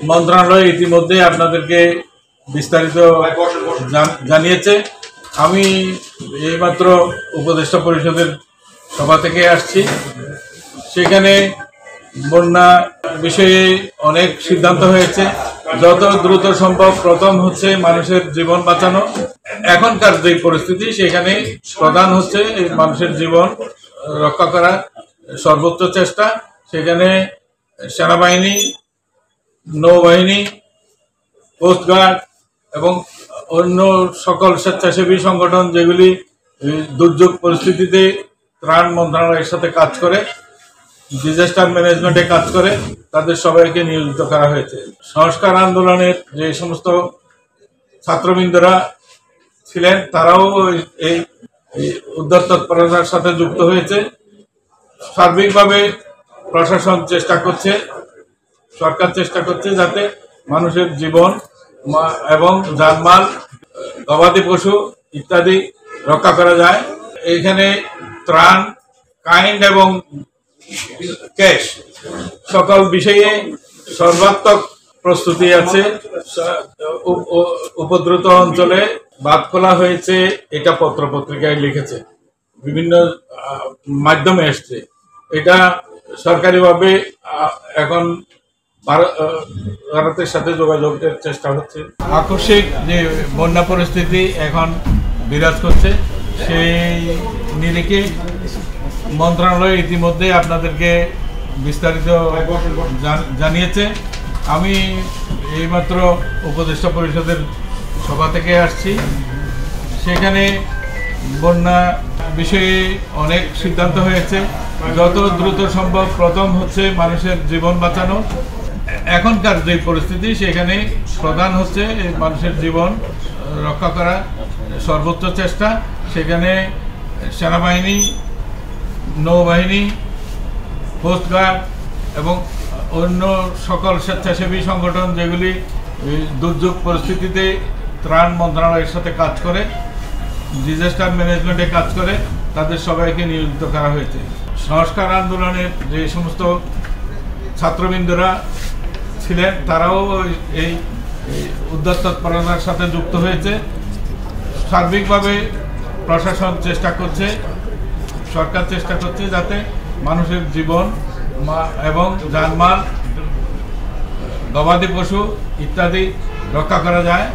মন্ত্রণালয় ইতিমধ্যে আপনাদেরকে বিস্তারিত জানিয়েছে। আমি এইমাত্র উপদেষ্টা পরিষদের সভা থেকে আসছি। সেখানে বন্যা বিষয়ে অনেক সিদ্ধান্ত হয়েছে। যত দ্রুত সম্ভব প্রথম হচ্ছে মানুষের জীবন বাঁচানো। এখনকার যে পরিস্থিতি সেখানে প্রধান হচ্ছে মানুষের জীবন রক্ষা করা, সর্বোচ্চ চেষ্টা। সেখানে সেনাবাহিনী, নৌবাহিনী, কোস্টগার্ড এবং অন্য সকল স্বেচ্ছাসেবী সংগঠন যেগুলি দুর্যোগ পরিস্থিতিতে ত্রাণ মন্ত্রণালয়ের সাথে কাজ করে, ডিজাস্টার ম্যানেজমেন্টে কাজ করে, তাদের সবাইকে নিয়োজিত করা হয়েছে। সংস্কার আন্দোলনের যে সমস্ত ছাত্রবৃন্দরা ছিলেন তারাও এই উদ্ধার তৎপরতার সাথে যুক্ত হয়েছে। সার্বিকভাবে প্রশাসন চেষ্টা করছে, সরকার চেষ্টা করছে যাতে মানুষের জীবন এবং জানমাল, গবাদি পশু ইত্যাদি রক্ষা করা যায়। এখানে ত্রাণ, কাইন্ড এবং ক্যাশ সকল বিষয়ে সর্বাত্মক প্রস্তুতি আছে। উপদ্রুত অঞ্চলে বাঁধ খোলা হয়েছে, এটা পত্রপত্রিকায় লিখেছে, বিভিন্ন মাধ্যমে এসছে। এটা সরকারিভাবে এখন ভারতের সাথে যোগাযোগের চেষ্টা হচ্ছে। আকস্মিক যে বন্যা পরিস্থিতি এখন বিরাজ করছে, সেই নিরিখে মন্ত্রণালয় ইতিমধ্যে আপনাদেরকে বিস্তারিত জানিয়েছে। আমি এইমাত্র উপদেষ্টা পরিষদের সভা থেকে আসছি। সেখানে বন্যা বিষয়ে অনেক সিদ্ধান্ত হয়েছে। যত দ্রুত সম্ভব প্রথম হচ্ছে মানুষের জীবন বাঁচানো। এখনকার যে পরিস্থিতি সেখানে প্রধান হচ্ছে মানুষের জীবন রক্ষা করা, সর্বোচ্চ চেষ্টা। সেখানে সেনাবাহিনী, নৌবাহিনী, কোস্টগার্ড এবং অন্য সকল স্বেচ্ছাসেবী সংগঠন যেগুলি দুর্যোগ পরিস্থিতিতে ত্রাণ মন্ত্রণালয়ের সাথে কাজ করে, ডিজাস্টার ম্যানেজমেন্টে কাজ করে, তাদের সবাইকে নিয়োজিত করা হয়েছে। সংস্কার আন্দোলনের যে সমস্ত ছাত্রবৃন্দরা ছিলেন তারাও এই উদ্ধার তৎপরতার সাথে যুক্ত হয়েছে। সার্বিকভাবে প্রশাসন চেষ্টা করছে, সরকার চেষ্টা করছে যাতে মানুষের জীবন এবং জানমাল, গবাদি পশু ইত্যাদি রক্ষা করা যায়।